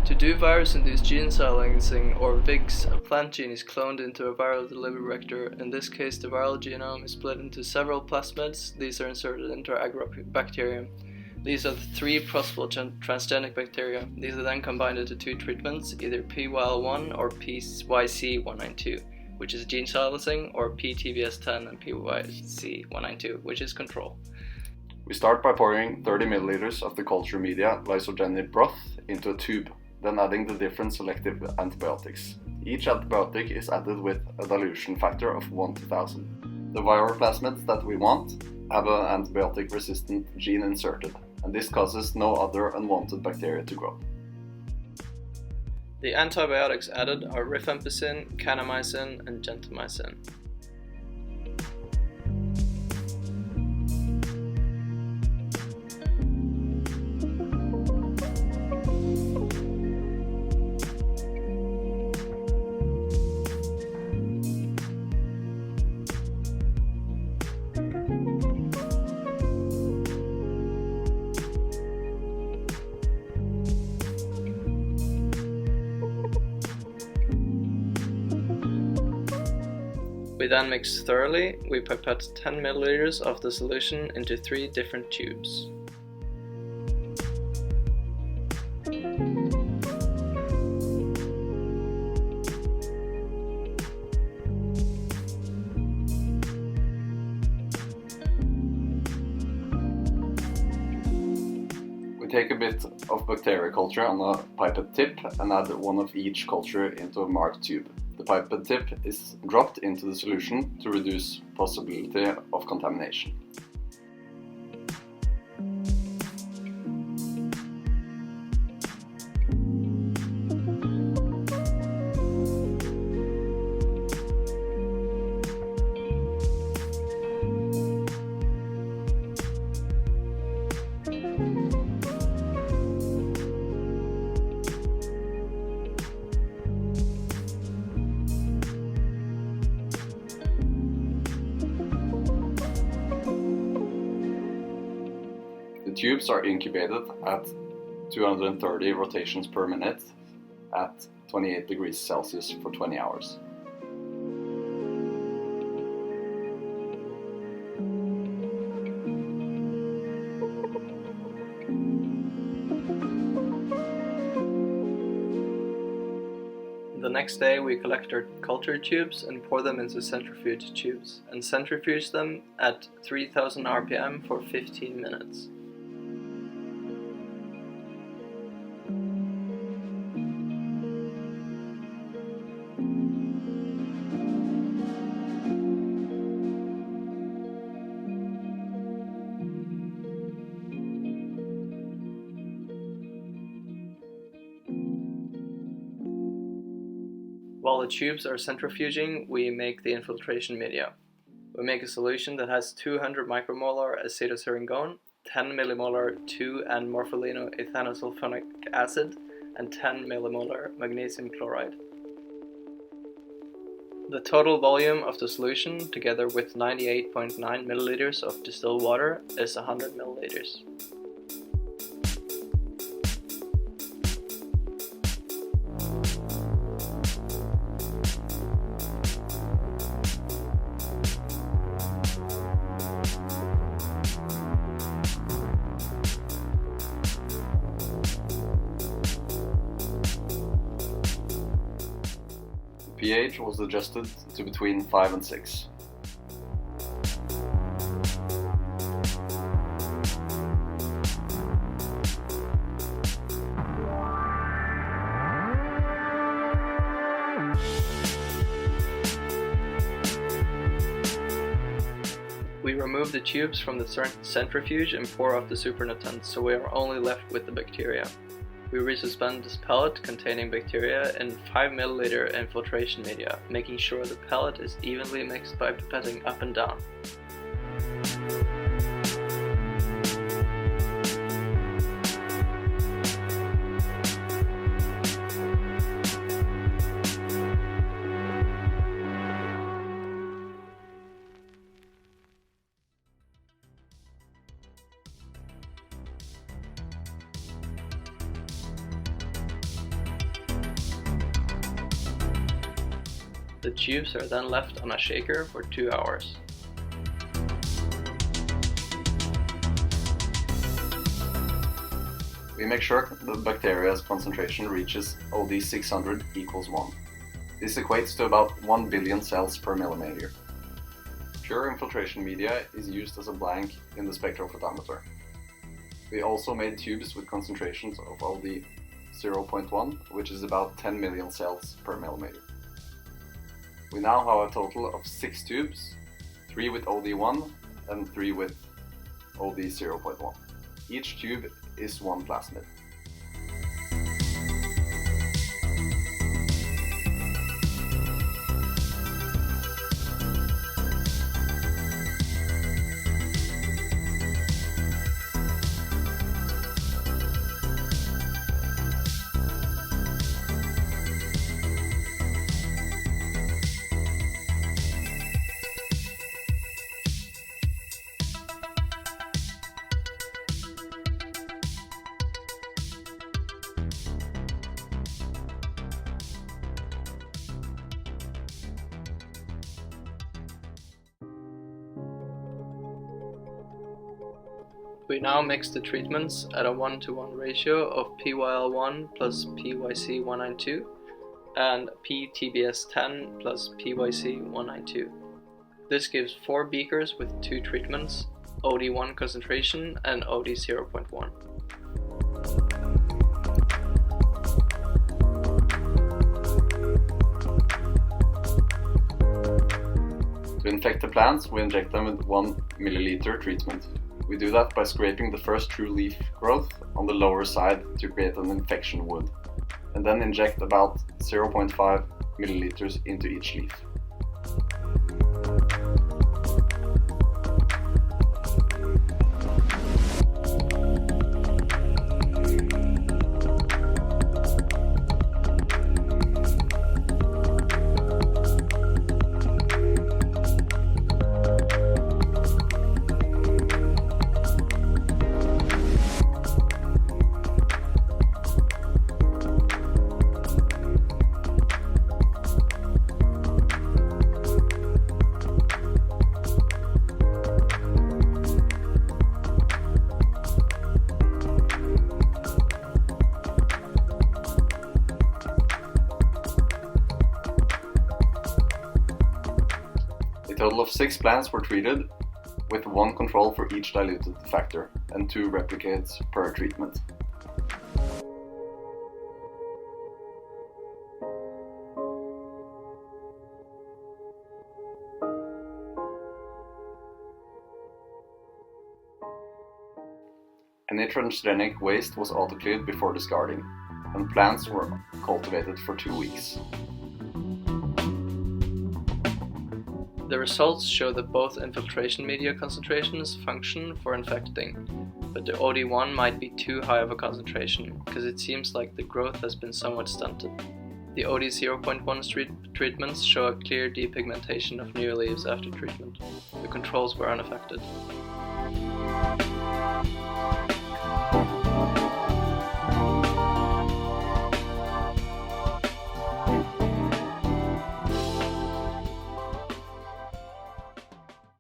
To do virus-induced gene silencing, or VIGS, a plant gene is cloned into a viral delivery vector. In this case, the viral genome is split into several plasmids. These are inserted into Agrobacterium. These are the 3 possible transgenic bacteria. These are then combined into 2 treatments, either PYL1 or PYC192, which is gene silencing, or PTGS10 and PYC192, which is control. We start by pouring 30 milliliters of the culture media lysogenic broth into a tube, then adding the different selective antibiotics. Each antibiotic is added with a dilution factor of 1 to 1000. The viral plasmids that we want have an antibiotic-resistant gene inserted, and this causes no other unwanted bacteria to grow. The antibiotics added are rifampicin, kanamycin, and gentamicin. We then mix thoroughly. We pipette 10 milliliters of the solution into 3 different tubes. We take a bit of bacteria culture on a pipette tip and add one of each culture into a marked tube. The pipette tip is dropped into the solution to reduce possibility of contamination. The tubes are incubated at 230 rotations per minute at 28 degrees Celsius for 20 hours. The next day we collect our culture tubes and pour them into centrifuge tubes and centrifuge them at 3000 RPM for 15 minutes. While the tubes are centrifuging, we make the infiltration media. We make a solution that has 200 micromolar acetosyringone, 10 millimolar 2N morpholino ethanosulfonic acid, and 10 millimolar magnesium chloride. The total volume of the solution, together with 98.9 milliliters of distilled water, is 100 milliliters. pH was adjusted to between 5 and 6. We remove the tubes from the centrifuge and pour off the supernatant, so we are only left with the bacteria. We resuspend this pellet containing bacteria in 5 ml infiltration media, making sure the pellet is evenly mixed by pipetting up and down. The tubes are then left on a shaker for 2 hours. We make sure the bacteria's concentration reaches OD 600 equals 1. This equates to about 1 billion cells per millimeter. Pure infiltration media is used as a blank in the spectrophotometer. We also made tubes with concentrations of OD 0.1, which is about 10 million cells per millimeter. We now have a total of 6 tubes, 3 with OD1 and 3 with OD 0.1. Each tube is 1 plasmid. We now mix the treatments at a 1:1 ratio of PYL1 plus PYC192 and PTGS 10 plus PYC192. This gives 4 beakers with 2 treatments, OD1 concentration and OD 0.1. To infect the plants, we inject them with 1 milliliter treatment. We do that by scraping the first true leaf growth on the lower side to create an infection wound, and then inject about 0.5 milliliters into each leaf. A total of 6 plants were treated, with 1 control for each diluted factor and 2 replicates per treatment. Any transgenic waste was autoclaved before discarding, and plants were cultivated for 2 weeks. The results show that both infiltration media concentrations function for infecting, but the OD1 might be too high of a concentration, because it seems like the growth has been somewhat stunted. The OD 0.1 treatments show a clear depigmentation of new leaves after treatment. The controls were unaffected.